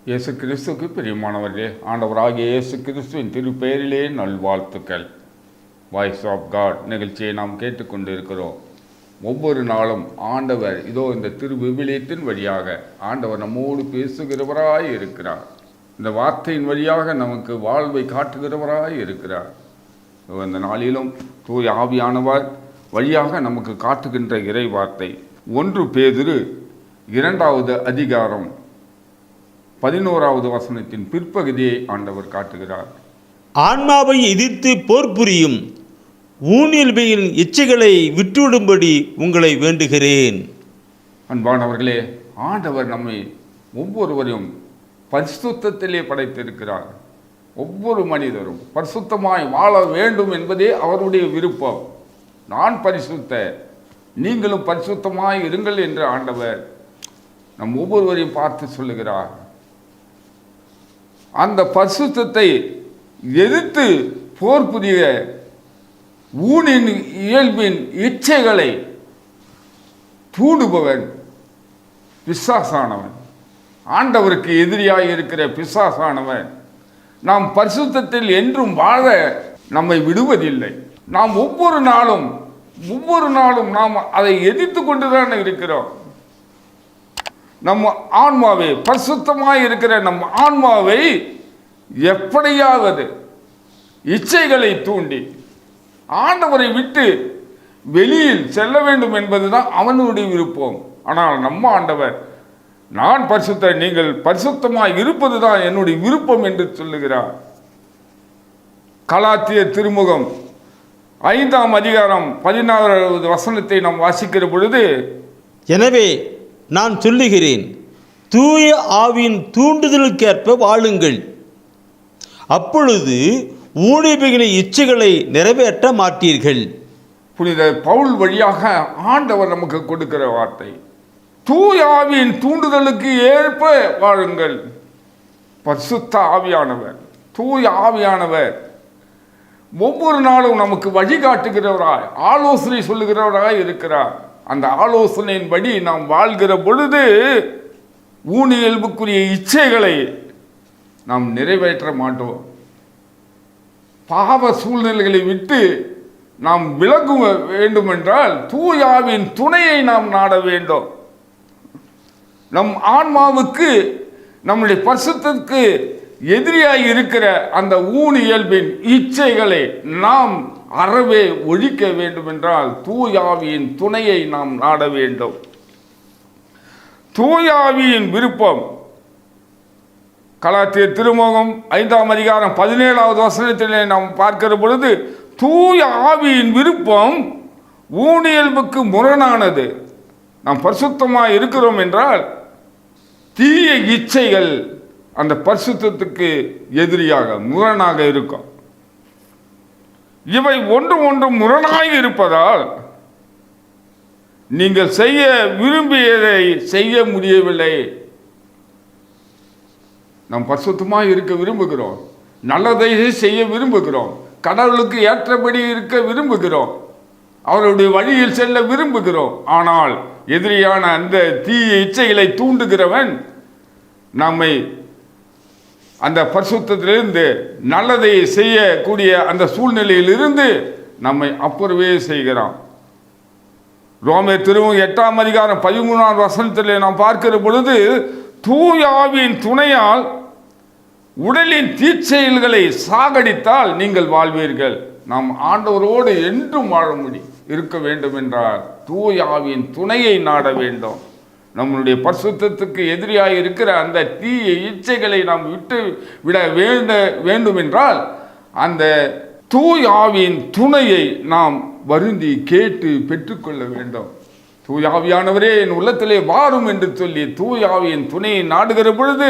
இயேசு கிறிஸ்துவுக்கு பிரியமானவர்களே, ஆண்டவராகிய இயேசு கிறிஸ்துவின் திருப்பெயரிலே நல்வாழ்த்துக்கள். வாய்ஸ் ஆஃப் காட் நிகழ்ச்சியை நாம் கேட்டுக்கொண்டு இருக்கிறோம். ஒவ்வொரு நாளும் ஆண்டவர் இதோ இந்த விவிலியத்தின் வழியாக ஆண்டவர் நம்மோடு பேசுகிறவராய் இருக்கிறார். இந்த வார்த்தையின் வழியாக நமக்கு வாழ்வை காட்டுகிறவராய் இருக்கிறார். இந்த நாளிலும் தூய ஆவியானவர் வழியாக நமக்கு காட்டுகின்ற இறை வார்த்தை 1 பேதுரு 2வது அதிகாரம் 11வது வசனத்தின் பிற்பகுதியை ஆண்டவர் காட்டுகிறார். ஆன்மாவை எதிர்த்து போர் புரியும் ஊனியல்மையின் இச்சைகளை விட்டுவிடும்படி உங்களை வேண்டுகிறேன். அன்பானவர்களே, ஆண்டவர் நம்மை ஒவ்வொருவரையும் பரிசுத்தத்திலே படைத்திருக்கிறார். ஒவ்வொரு மனிதரும் பரிசுத்தமாய் வாழ வேண்டும் என்பதே அவருடைய விருப்பம். நான் பரிசுத்த, நீங்களும் பரிசுத்தமாய் இருங்கள் என்று ஆண்டவர் நம் ஒவ்வொருவரையும் பார்த்து சொல்லுகிறார். அந்த பரிசுத்தத்தை எதிர்த்து போர் புரிய ஊனின் இயல்பின் இச்சைகளை தூண்டுபவன் பிசாசானவன். ஆண்டவருக்கு எதிரியாக இருக்கிற பிசாசானவன் நாம் பரிசுத்தத்தில் என்றும் வாழ நம்மை விடுவதில்லை. நாம் ஒவ்வொரு நாளும் நாம் அதை எதிர்த்து கொண்டுதான் இருக்கிறோம். நம்ம ஆன்மாவை பரிசுத்தமாக இருக்கிற நம் ஆன்மாவை எப்படியாவது இச்சைகளை தூண்டி ஆண்டவரை விட்டு வெளியில் செல்ல வேண்டும் என்பதுதான் அவனுடைய விருப்பம். ஆனால் நம்ம ஆண்டவர், நான் பரிசுத்த, நீங்கள் பரிசுத்தமாக இருப்பது தான் என்னுடைய விருப்பம் என்று சொல்லுகிறார். கலாத்தியர் திருமுகம் 5ஆம் அதிகாரம் 16வது வசனத்தை நாம் வாசிக்கிற பொழுது, எனவே நான் சொல்லுகிறேன், தூய ஆவியின் தூண்டுதலுக்கேற்ப வாழுங்கள், அப்பொழுது ஊழியர்களின் இச்சைகளை நிறைவேற்ற மாட்டீர்கள். புனித பவுல் வழியாக ஆண்டவர் நமக்கு கொடுக்கிற வார்த்தை, தூய ஆவியின் தூண்டுதலுக்கு ஏற்ப வாழுங்கள். பரிசுத்த ஆவியானவர், தூய ஆவியானவர் ஒவ்வொரு நாளும் நமக்கு வழிகாட்டுகிறவராய், ஆலோசனை சொல்லுகிறவராய் இருக்கிறார். அந்த ஆலோசனையின்படி நாம் வாழ்கிற பொழுது ஊனியல்புக்குரிய இச்சைகளை நாம் நிறைவேற்ற மாட்டோம். பாவ சூழ்நிலைகளை விட்டு நாம் விலக வேண்டுமென்றால் தூயாவின் துணையை நாம் நாட வேண்டும். நம் ஆன்மாவுக்கு, நம்முடைய பரிசுத்தத்துக்கு எதிரியாய் இருக்கிற அந்த ஊனியல்பின் இச்சைகளை நாம் அறவே ஒழிக்க வேண்டும் என்றால் தூயாவியின் துணையை நாம் நாட வேண்டும். தூயாவியின் விருப்பம் கலாத்தியர் திருமுகம் 5ஆம் அதிகாரம் 17வது வசனத்திலே நாம் பார்க்கிற பொழுது, தூய ஆவியின் விருப்பம் ஊனியல்புக்கு முரணானது. நாம் பரிசுத்தமாக இருக்கிறோம் என்றால் தீய இச்சைகள் அந்த பரிசுத்தத்துக்கு எதிரியாக முரணாக இருக்கும். இவை ஒன்று முரணாக இருப்பதால் நீங்கள் செய்ய விரும்பியதை செய்ய முடியவில்லை. நாம் பரிசுத்தமாக இருக்க விரும்புகிறோம், நல்லதை செய்ய விரும்புகிறோம், கடவுளுக்கு ஏற்றபடி இருக்க விரும்புகிறோம், அவருடைய வழியில் செல்ல விரும்புகிறோம். ஆனால் எதிரியான அந்த தீய இச்சைகளை தூண்டுகிறவன் நம்மை அந்த பரிசுத்தத்திலிருந்து, நல்லதை செய்யக்கூடிய அந்த சூழ்நிலையிலிருந்து நம்மை அப்புறவே செய்கிறான். ரோமர் திருமுகம் 8ஆம் அதிகாரம் 13ஆம் வசனத்திலே நாம் பார்க்கிற பொழுது, தூயாவின் துணையால் உடலின் தீச்செயல்களை சாகடித்தால் நீங்கள் வாழ்வீர்கள். நாம் ஆண்டவரோடு என்றும் வாழ இருக்க வேண்டும் என்றால் தூயாவின் துணையை நாட வேண்டும். நம்முடைய பரிசுத்தத்துக்கு எதிரியாக இருக்கிற அந்த தீய இச்சைகளை நாம் விட்டு விட வேண்டும் என்றால் அந்த தூயாவின் துணையை நாம் வருந்தி கேட்டு பெற்றுக்கொள்ள வேண்டும். தூயாவியானவரே என் உள்ளத்திலே வாரும் என்று சொல்லி தூயாவியின் துணையை நாடுகிற பொழுது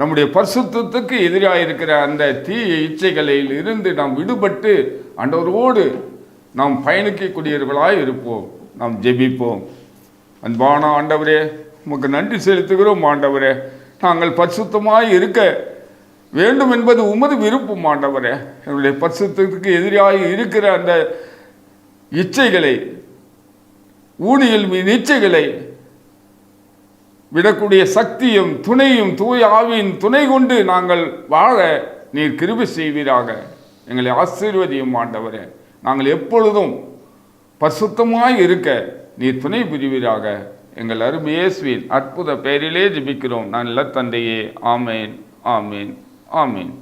நம்முடைய பரிசுத்தத்துக்கு எதிராக இருக்கிற அந்த தீய இச்சைகளில் இருந்து நாம் விடுபட்டு ஆண்டவரோடு நாம் பயணிக்கக்கூடியவர்களாய் இருப்போம். நாம் ஜெபிப்போம். அன்பான ஆண்டவரே, உமக்கு நன்றி செலுத்துகிறோம். ஆண்டவரே, நாங்கள் பரிசுத்தமாய் இருக்க வேண்டும் என்பது உமது விருப்பம். ஆண்டவரே, என்னுடைய பரிசுத்தத்துக்கு எதிராக இருக்கிற அந்த இச்சைகளை, ஊனியல் இச்சைகளை விடக்கூடிய சக்தியும் துணையும் தூய ஆவியின் துணை கொண்டு நாங்கள் வாழ நீர் கிருபை செய்வீராக. எங்களை ஆசீர்வதியும் ஆண்டவரே. நாங்கள் எப்பொழுதும் பரிசுத்தமாய் இருக்க நீர் துணை புரிவீராக. எங்கள் அருமை இயேசுவின் அற்புத பெயரிலே ஜெபிக்கிறோம் நல்ல தந்தையே. ஆமேன், ஆமேன், ஆமேன்.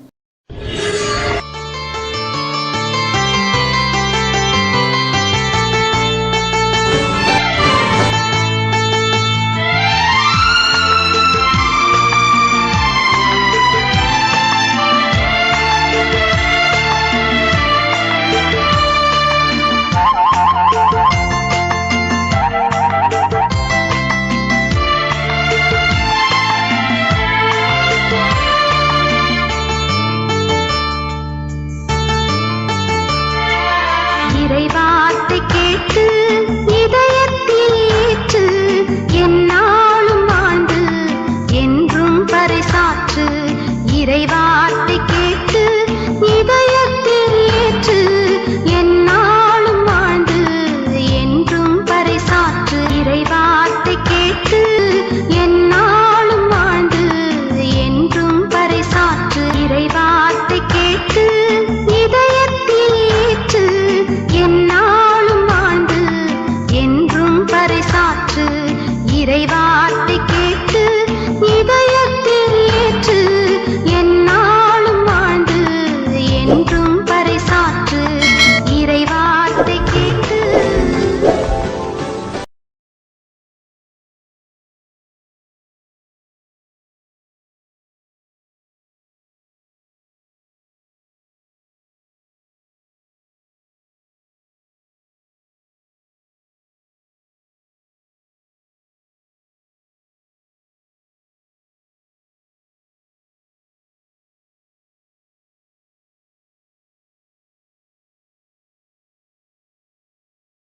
இறைவார்த்தை கேட்டு இதயத்தில் ஏற்று எந்நாளும் வாழ்ந்து என்றும் பறைசாற்று. இறைவார்த்தை கேட்டு இதயத்தில் ஏற்று எந்நாளும் வாழ்ந்து என்றும் பறைசாற்று. இறைவார்த்தை கேட்டு எந்நாளும் வாழ்ந்து என்றும் பறைசாற்று. இறைவார்த்தை கேட்டு இதயத்தில் ஏற்று எந்நாளும் வாழ்ந்து என்றும் பறைசாற்று. இறைவார்த்தை கேட்டு